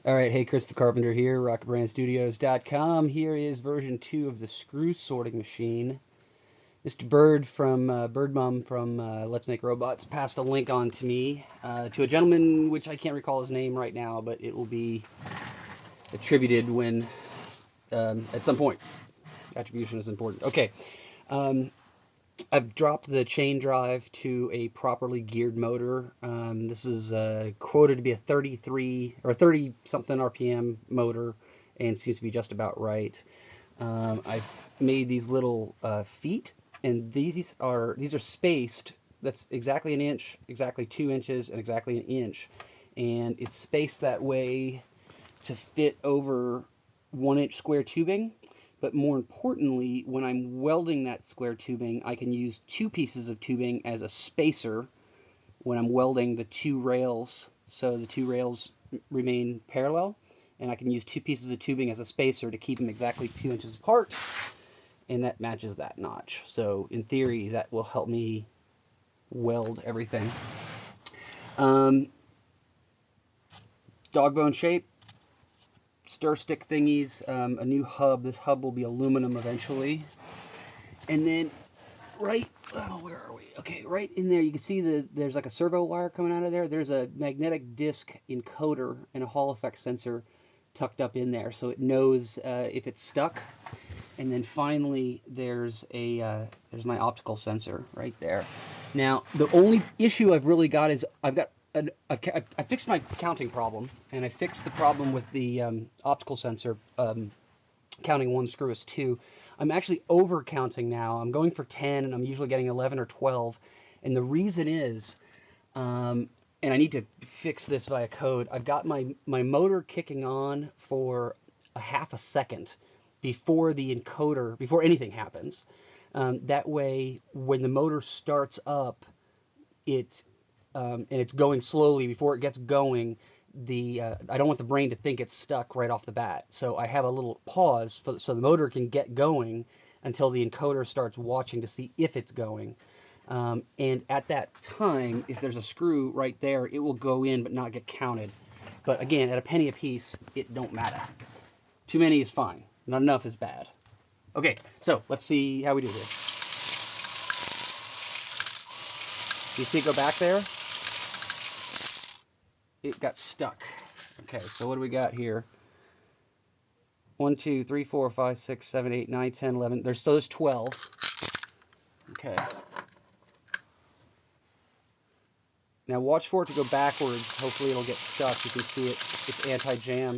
All right, hey, Chris the Carpenter here, RocketBrandStudios.com. Here is version 2 of the screw sorting machine. Mr. Bird from Bird Mom from Let's Make Robots passed a link on to me to a gentleman, which I can't recall his name right now, but it will be attributed when at some point. Attribution is important. Okay. Um, I've dropped the chain drive to a properly geared motor. This is quoted to be a 33 or 30 something RPM motor and seems to be just about right. I've made these little feet, and these are spaced. That's exactly an inch, exactly 2 inches, and exactly an inch. And it's spaced that way to fit over 1-inch square tubing. But more importantly, when I'm welding that square tubing, I can use 2 pieces of tubing as a spacer when I'm welding the 2 rails, so the 2 rails remain parallel, and I can use 2 pieces of tubing as a spacer to keep them exactly 2 inches apart, and that matches that notch. So in theory, that will help me weld everything. Dog bone shape. Stir stick thingies, a new hub. This hub will be aluminum eventually. And then where are we? Okay, right in there you can see there's like a servo wire coming out of there. There's a magnetic disc encoder and a Hall effect sensor tucked up in there, so it knows if it's stuck. And then finally there's my optical sensor right there. Now the only issue I've really got is I fixed my counting problem, and I fixed the problem with the optical sensor, counting 1 screw as 2. I'm actually over counting now. I'm going for 10, and I'm usually getting 11 or 12. And the reason is, and I need to fix this via code, I've got my motor kicking on for a half a second before the encoder, before anything happens. That way, when the motor starts up, and it's going slowly, before it gets going, I don't want the brain to think it's stuck right off the bat. So I have a little pause so the motor can get going until the encoder starts watching to see if it's going. And at that time, if there's a screw right there, it will go in but not get counted. But again, at a penny a piece, it don't matter. Too many is fine. Not enough is bad. Okay, so let's see how we do this. You see it go back there? It got stuck. Okay, so what do we got here? 1, 2, 3, 4, 5, 6, 7, 8, 9, 10, 11. There's 12. Okay. Now watch for it to go backwards. Hopefully it'll get stuck. You can see it. It's anti-jam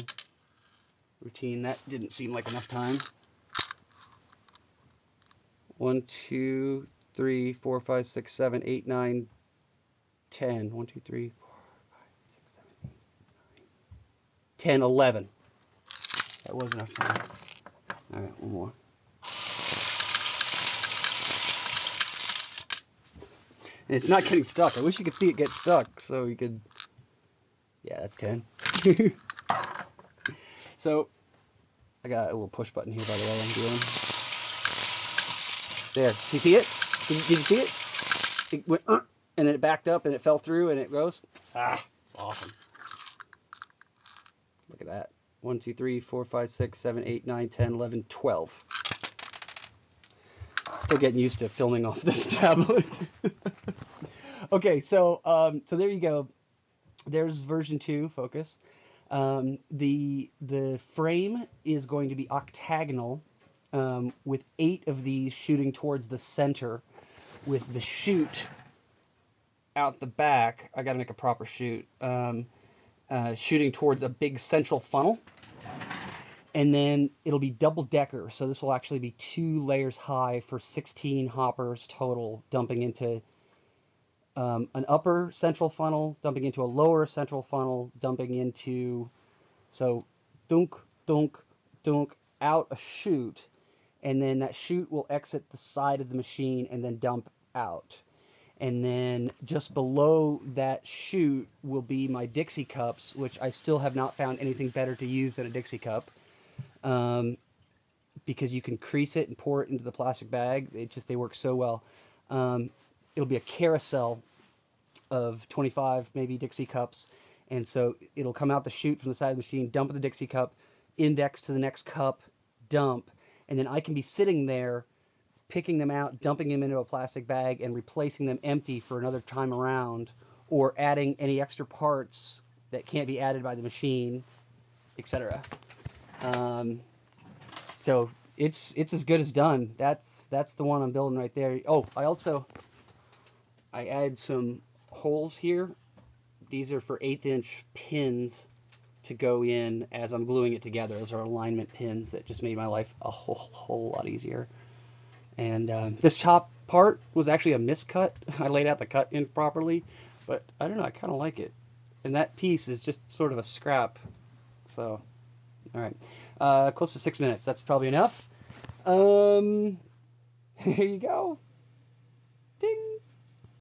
routine. That didn't seem like enough time. 1, 2, 3, 4, 5, 6, 7, 8, 9, 10. 1, 2, 3, 4, 5, 6, 7, 8, 9, 10, 11. That was enough time. All right, one more. And it's not getting stuck. I wish you could see it get stuck so you could... Yeah, that's 10. So, I got a little push button here, by the way, I'm doing. There. Do you see it? Did you see it? It went, and then it backed up, and it fell through, and it goes. Ah, it's awesome. Look at that. 1, 2, 3, 4, 5, 6, 7, 8, 9, 10, 11, 12. Still getting used to filming off this tablet. Okay, so there you go. There's version 2. Focus. The frame is going to be octagonal, with 8 of these shooting towards the center, with the chute out the back. I got to make a proper chute. Shooting towards a big central funnel. And then it'll be double decker, so this will actually be 2 layers high for 16 hoppers total, dumping into an upper central funnel, dumping into a lower central funnel, dumping into, so dunk, dunk, dunk, out a chute, and then that chute will exit the side of the machine and then dump out. And then just below that chute will be my Dixie cups, which I still have not found anything better to use than a Dixie cup. Because you can crease it and pour it into the plastic bag. They work so well. It'll be a carousel of 25 maybe Dixie cups, And so it'll come out the chute from the side of the machine, dump in the Dixie cup, index to the next cup, dump, and then I can be sitting there picking them out, dumping them into a plastic bag, and replacing them empty for another time around, or adding any extra parts that can't be added by the machine, etc. So it's as good as done. That's the one I'm building right there. Oh, I added some holes here. These are for 1/8" pins to go in as I'm gluing it together. Those are alignment pins that just made my life a whole lot easier. And this top part was actually a miscut. I laid out the cut improperly, but I don't know, I kind of like it. And that piece is just sort of a scrap. So, all right, close to 6 minutes. That's probably enough. There you go. Ding.